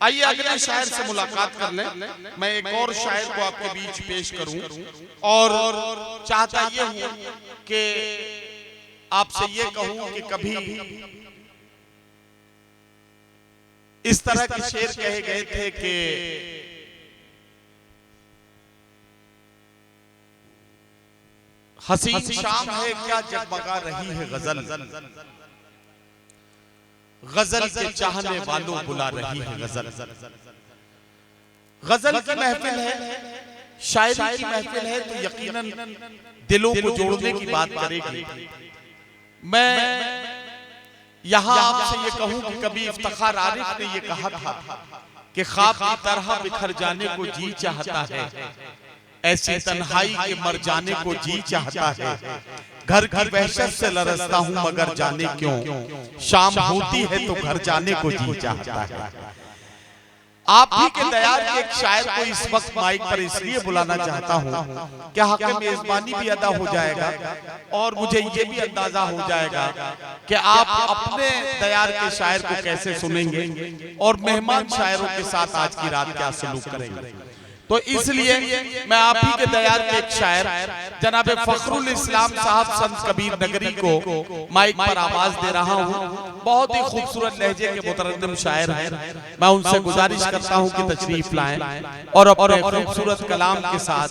आइए अगले शायर से मुलाकात कर लें। मैं एक और शायर को आपके बीच पेश करूं और चाहता ये हूं कि आपसे ये कहूं कि कभी इस तरह के शेर कहे गए थे कि हसीन शाम है क्या जगमगा रही है गजल, गजल के चाहने वालों बुला रही है गजल। गजल की महफिल है, शायरी की महफिल है तो यकीनन दिलों को जोड़ने की बात करेगी। मैं यहां आपसे ये कहूं कि कभी इफ्तिखार आरिफ ने ये कहा था कि ख्वाब की तरह बिखर जाने को जी चाहता है, ऐसी तन्हाई के मर जाने को जी चाहता है। घर की वहशत से लरसता हूं मगर जाने क्यों, शाम होती है तो घर जाने को जी चाहता है। आप ही के दयार के एक शायर को इस वक्त माइक पर इसलिए बुलाना चाहता हूं कि हक मेजबानी भी अदा हो जाएगा और मुझे ये भी अंदाजा हो जाएगा कि आप अपने दयार के शायर को कैसे सुनेंगे और मेहमान शायरों के साथ आज की रात क्या सलूक करेंगे। तो इसलिए मैं आप ही के दयार के एक शायर जनाब फखरुल इस्लाम साहब संत कबीर नगरी को माइक पर आवाज दे रहा हूं। बहुत ही खूबसूरत लहजे के मुतरन्निम शायर हैं। मैं उनसे गुजारिश करता हूं कि तशरीफ लाएं और अपने खूबसूरत कलाम के साथ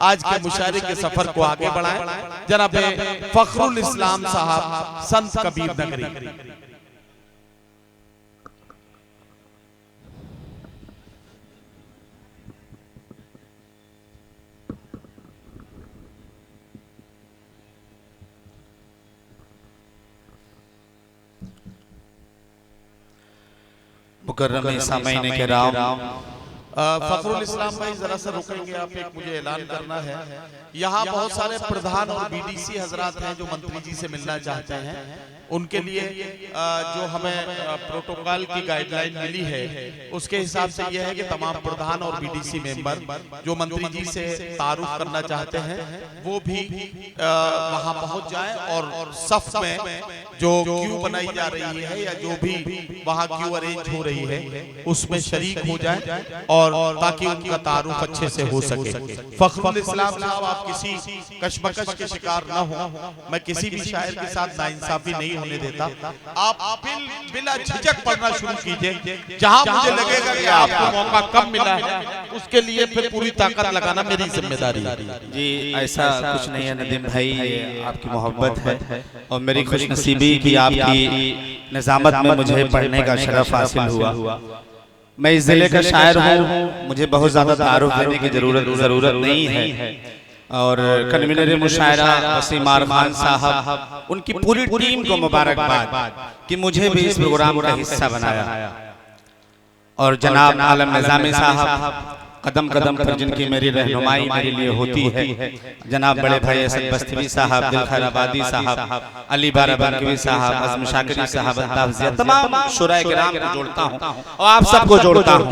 आज के मुशायरे के सफर को आगे बढ़ाएं। जनाब फखरुल इस्लाम साहब संत कबीर नगरी। मुकर्रम सामईन किराम, फखरुल इस्लाम भाई जरा सा रुकेंगे आप, एक मुझे ऐलान करना है। यहाँ बहुत सारे प्रधान और बीडीसी हजरात हैं जो मंत्री जी से मिलना चाहते हैं। उनके लिए जो हमें प्रोटोकॉल की गाइडलाइन मिली है उसके हिसाब से यह है कि तमाम प्रधान और बीडीसी मेंबर जो मंत्री जी से तारुफ करना चाहते हैं वो भी वहां पहुंच जाएं और सफ में जो क्यू बनाई जा रही है या जो भी वहां क्यू अरेंज हो रही है उसमें शरीक हो जाएं और ताकि उनका तारुफ अच्छे से हो सके। फखरुल इस्लाम साहब, आप किसी कशमकश के शिकार न हो। मैं किसी भी शायर के साथ नाइंसाफी नहीं होने देता। आप बिला झिझक पढ़ना शुरू कीजिए। जहां मुझे लगेगा कि आपको मौका कम मिला है उसके लिए फिर पूरी ताकत लगाना मेरी जिम्मेदारी है। जी ऐसा कुछ नहीं है नदीम भाई, आपकी मोहब्बत है और मेरी खुशनसीबी कि आपकी निजामत में मुझे पढ़ने का शरफ हासिल हुआ। मैं इस जिले का शायर हूँ, मुझे बहुत ज्यादा तारुफ देने की जरूरत नहीं है। और कन्वीनर मुशायरा वसीम खान साहब, उनकी पूरी टीम को मुबारकबाद कि मुझे भी इस प्रोग्राम का हिस्सा बनाया। और जनाब आलम निजामी साहब कदम कदम पर जिनकी मेरी रहनुमाई मेरे लिए होती है, जनाब बड़े भाई असद बस्तवी साहब, दिलखैर आबादी साहब, अली बाराबंकवी साहब, अज़म शाकिरी साहब, तमाम शुराए किराम को जोड़ता हूँ और आप सबको जोड़ता हूँ।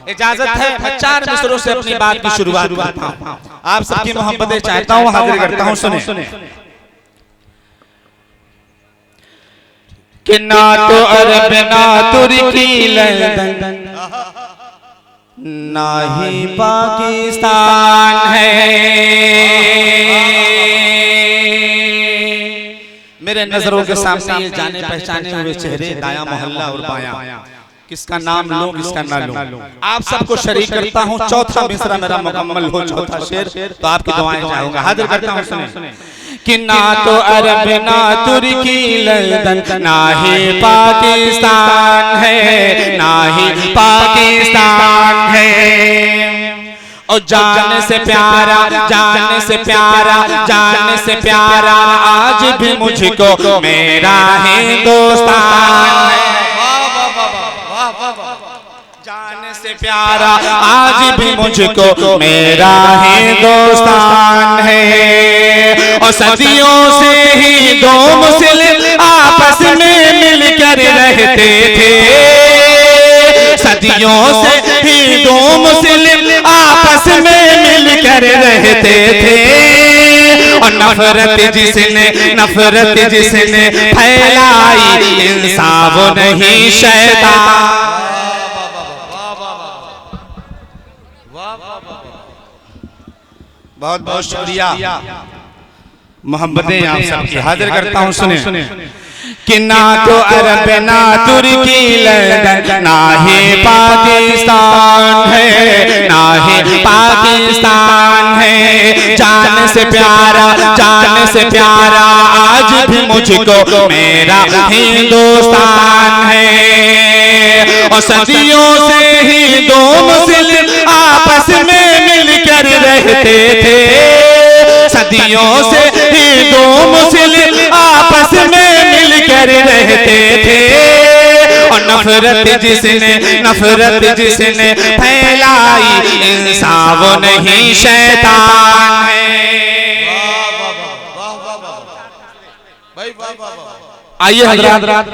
इजाजत है मैं 4 मिसरों से अपनी बात की शुरुआत करता हूँ। आप सबकी मोहब्बतें चाहता हूँ, हाजिर करता हूँ। सुने कि ना तो अरब ना तुर्की लंदन ना ही पाकिस्तान है, मेरे नजरों के सामने ये जाने पहचाने हुए चेहरे, दाया मोहल्ला और बायां, किसका नाम लूं किसका ना लूं। आप सबको शरीक करता हूं। चौथा मिसरा मेरा मुकम्मल हो, चौथा शेर तो आपकी दुआएं चाहूंगा। हाजिर करता हूं। सुने कि ना तो अरब ना तुर्की लंदन ना ही पाकिस्तान है, ना ही पाकिस्तान है। और जान से प्यारा, जान से प्यारा, जान से प्यारा आज भी मुझको मेरा हिंदुस्तान है। जान से प्यारा आज भी मुझको मेरा हिंदुस्तान है। और सदियों से ही दो मुस्लिम आपस में मिलकर रहते थे, सदियों से ही दो मुस्लिम आपस में मिलकर रहते थे। और नफरत जिसने फैलाई इंसान वो नहीं शैतान। बहुत बहुत शुक्रिया, मोहब्बतें आप सबकी हाजिर करता हूँ। सुने कि ना तो अरब ना तुर्की लंदन ना ही पाकिस्तान है, ना ही पाकिस्तान है। जान से प्यारा आज भी मुझको मेरा हिंदुस्तान है। और सदियों से ही दो मुस्लिम आपस में मिलकर रहते थे, सदियों से ही दो मुस्लिम आपस में मिलकर रहते थे। और नफरत जिसने फैलाई इंसान वो नहीं शैतान है। आइए हज़रात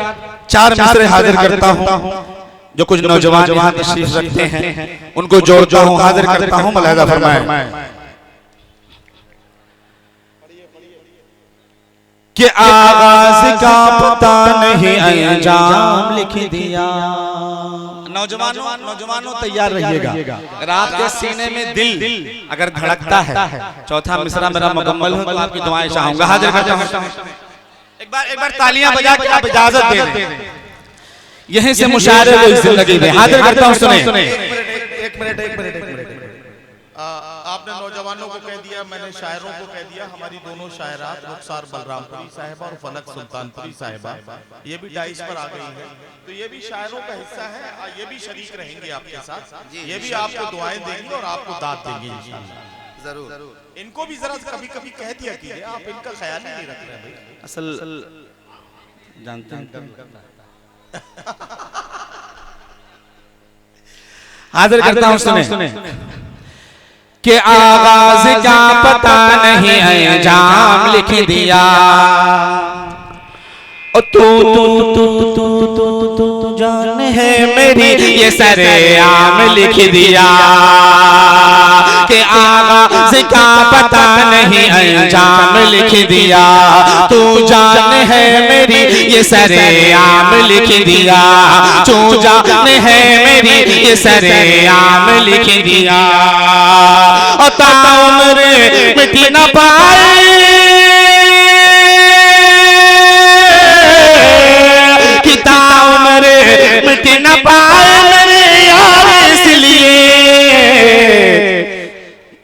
चार मिसरे हाजिर करता हूँ। जो कुछ नौजवान यहाँ तशरीफ रखते हैं उनको जोड़ता हूँ, हाजिर करता हूँ। मुलाहिज़ा फरमाएं कि आगाज का पता नहीं अंजाम लिख दिया। नौजवानों तैयार रहिएगा। अगर आपके सीने में दिल अगर धड़कता है, चौथा मिसरा मेरा मुकम्मल हो तो आपकी दुआएं चाहूंगा। हाजिर करता हूं। एक बार तालियां बजा के आप इजाजत दे दें, यहीं से मुशायरे को जिंदगी में हाजिर करता हूं। सुने एक मिनट आपने नौजवानों को कह दिया, मैंने शायरों को कह दिया। हमारी दोनों शायरात रुखसार बलरामपुरी साहिबा और फलक सुल्तानपुरी साहिबा ये भी डाइस पर आ गई है, तो ये भी शायरों का हिस्सा है। ये भी शरीक रहेंगे आपके साथ, ये भी आपको दुआएं देंगी और आपको दाद देंगी इंशाअल्लाह। जरूर इनको भी जरा कभी कभी कह दिया कीजिए, आप इनका ख्याल ही नहीं रख रहे भाई। असल जानते हैं हाजिर करता हूं। सुने कि आगाज का पता नहीं अंजाम लिख दिया। और तू जान है मेरी ये सरेआम लिख दिया। कि आगाज का पता नहीं अंजाम लिख दिया। तू जान है मेरी ये सरेआम लिख दिया। तू जान है मेरी ये सरेआम लिख दिया। और ताउम्र मिट न पाए कि ताउम्र मिट न पाए मेरे यार, इसलिए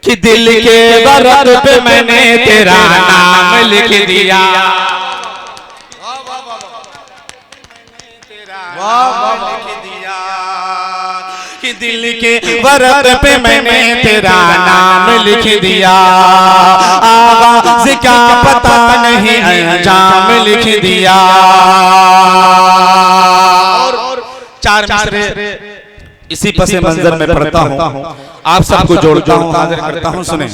कि दिल के बरत पे मैंने तेरा नाम लिख दिया। कि दिल के वरद पे मैंने तेरा नाम लिख दिया। आगाज का पता नहीं अंजाम लिख दिया। और चार मिसरे इसी पसे मंजर में पढ़ता हूँ, आप सबको जोड़ता हूँ, हाजिर करता हूँ। सुने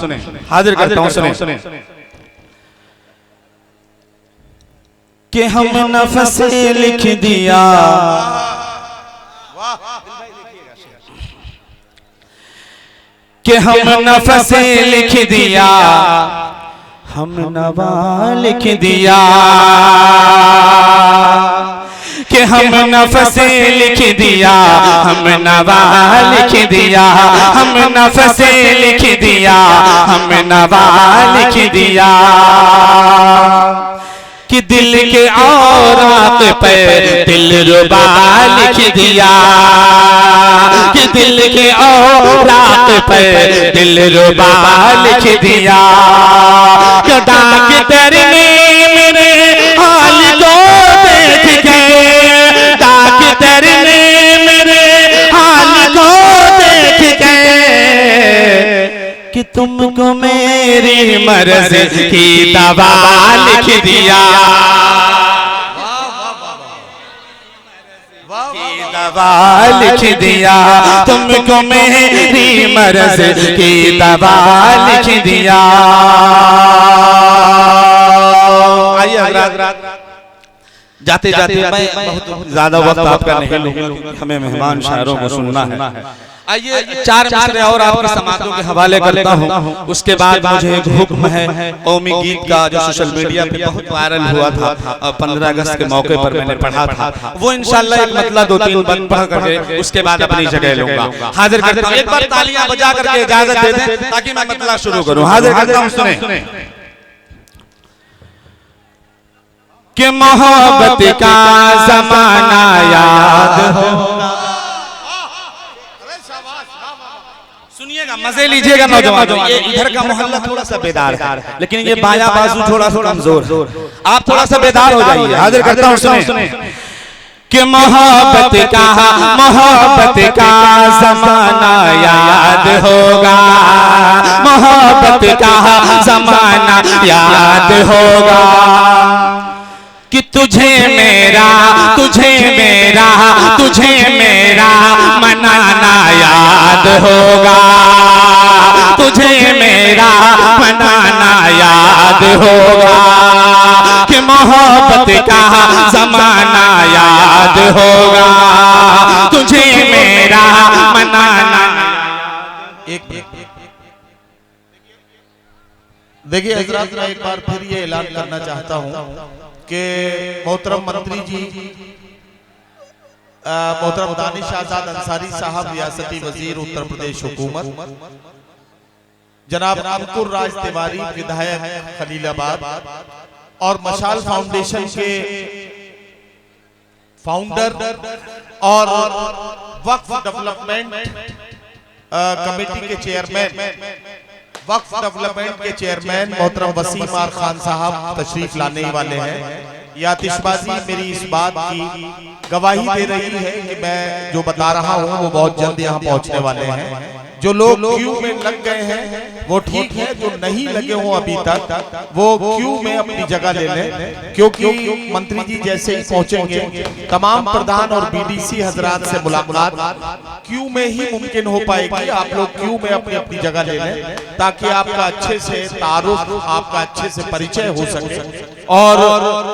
हाजिर करता हूँ। सुने कि हम नफ्स लिख दिया। कि हम नफ्स लिख दिया, हम नवा लिख दिया। कि हम नफ्स लिख दिया, हम नवा लिख दिया। हम नफ्स लिख दिया, हम नवा लिख दिया। कि दिल के औरात पे दिलरुबा लिख दिया। कि दिल के औरात पे दिलरुबा लिख दिया। कि डॉक्टर ने मेरे हाल को देख के, डॉक्टर ने मेरे हाल को देख के, कि तुमको मेरी मर्ज की दवा लिख दिया। दवा लिख दिया, तुमको मेरी मर्ज की दवा लिख दिया। आइए हज़रात, जाते जाते मैं बहुत ज्यादा वक्त आपका नहीं लूंगा, हमें मेहमान शायरों को सुनना है। आइए 4 मिसरे और आपकी समातों के हवाले करता हूँ। उसके बाद मुझे एक हुक्म है कौमी गीत का जो सोशल मीडिया पे बहुत वायरल हुआ था और 15 अगस्त के मौके पर मैंने पढ़ा था, वो इंशाल्लाह एक मतलब 2-3 बंद पढ़ करके उसके बाद अपनी जगह लूंगा। हाजिर करता हूँ, एक बार तालियां बजा करके इजाजत दे दें ताकि मैं मतलब शुरू करूँ। हाजिर करता हूँ, सुने कि मोहब्बत का ज़माना याद होगा। सुनिएगा, मजे लीजिएगा नौजवान। ये इधर का मोहल्ला थोड़ा सा बेदार है, लेकिन ये बाया बाजू थोड़ा सा कमजोर। आप थोड़ा सा बेदार हो जाइए। हाजिर करता हूँ, सुने कि मोहब्बत का ज़माना याद होगा, मोहब्बत का ज़माना याद होगा कि तुझे मेरा मनाना याद होगा, तुझे मेरा मनाना याद होगा कि मोहब्बत का ज़माना याद होगा, तुझे मेरा मनाना। देखिए हजरत, मैं एक बार फिर ये ऐलान करना चाहता हूँ कि मोहतरम मंत्री जी, मोहतरम दानिश आजाद अंसारी साहब, रियासती वजीर उत्तर प्रदेश हुकूमत, जनाब अंकुर राज तिवारी विधायक खलीलाबाद और मशाल फाउंडेशन के फाउंडर और वक्फ डेवलपमेंट कमेटी के चेयरमैन मोहतरम वसीम आर खान साहब तशरीफ लाने वाले हैं। यह आतिशबाजी मेरी इस बात की गवाही दे रही है कि मैं जो बता रहा हूँ वो बहुत जल्द यहाँ पहुँचने वाले हैं। जो लोग क्यू में लग गए हैं वो ठीक है, जो नहीं लगे हो अभी तक वो क्यू में अपनी जगह ले लें, क्योंकि मंत्री जी जैसे ही पहुंचेंगे तमाम प्रधान और बीडीसी हजरात से मुलाकात क्यू में ही मुमकिन हो पाएगी। आप लोग क्यू में अपनी अपनी जगह ले लें ताकि आपका अच्छे से तारुफ, आपका अच्छे से परिचय हो सके और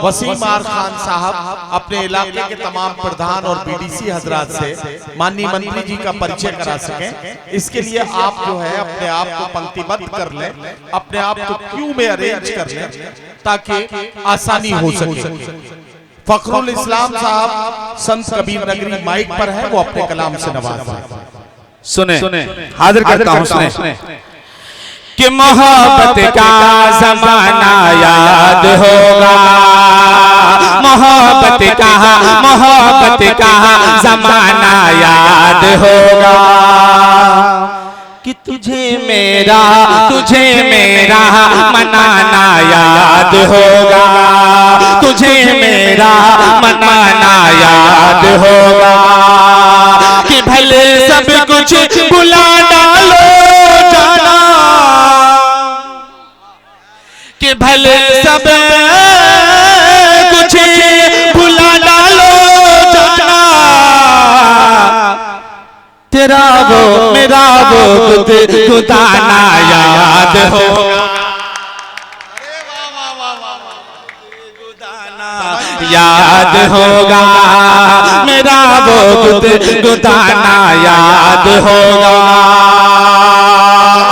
वसीम आर खान साहब अपने इलाके के तमाम प्रधान और बीडीसी हजरात से माननीय मंत्री जी का परिचय करा सकें। इसके लिए आप जो है अपने आप को पंक्तिबद्ध कर लें, अपने आप को क्यू में अरेंज कर लें ताकि आसानी हो सके। फखरुल इस्लाम साहब संत कबीर नगरी माइक पर है, वो अपने कलाम से नवाजें। सुने, हाजिर करता हूं, सुने कि मोहब्बत का ज़माना याद होगा, मोहब्बत का ज़माना याद होगा कि तुझे मेरा मनाना याद होगा, तुझे मेरा मनाना याद होगा कि भले सब कुछ भुला डालो जाना, कि भले सब कुछ भुला डालो जाना, तेरा वो मेरा वो गुदाना याद होगा, याद होगा, मेरा वो गुदाना याद होगा।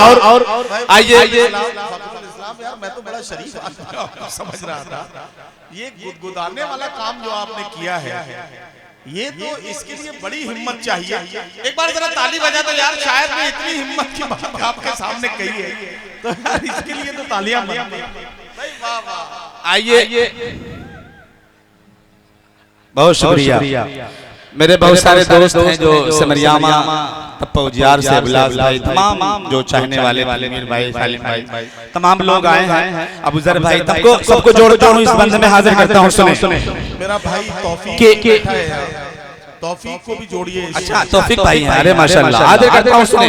और आइए, मैं तो बड़ा शरीफ आदमी समझ रहा था, ये गुदगुदाने वाला काम जो आपने किया है ये तो इसके लिए बड़ी हिम्मत चाहिए। एक बार जरा ताली बजा दो यार, शायद मैं इतनी हिम्मत की बात आपके सामने कही है तो यार इसके लिए तो तालियां बनती हैं। आइए, बहुत शुक्रिया। मेरे बहुत सारे दोस्त हैं जो समरियामा, तप्पौजियार से अबलाज भाई, तमाम जो चाहने वाले मीर भाई, सालिम भाई, तमाम लोग आए हैं। अबूजर भाई, सबको जोड़ता हूँ, इस बंद में हाजिर करता हूँ। सुने, मेरा भाई तौफीक को भी जोड़िए। अच्छा, तौफीक भाई हैं, अरे माशाल्लाह, हाजिर करता हूँ। सुने,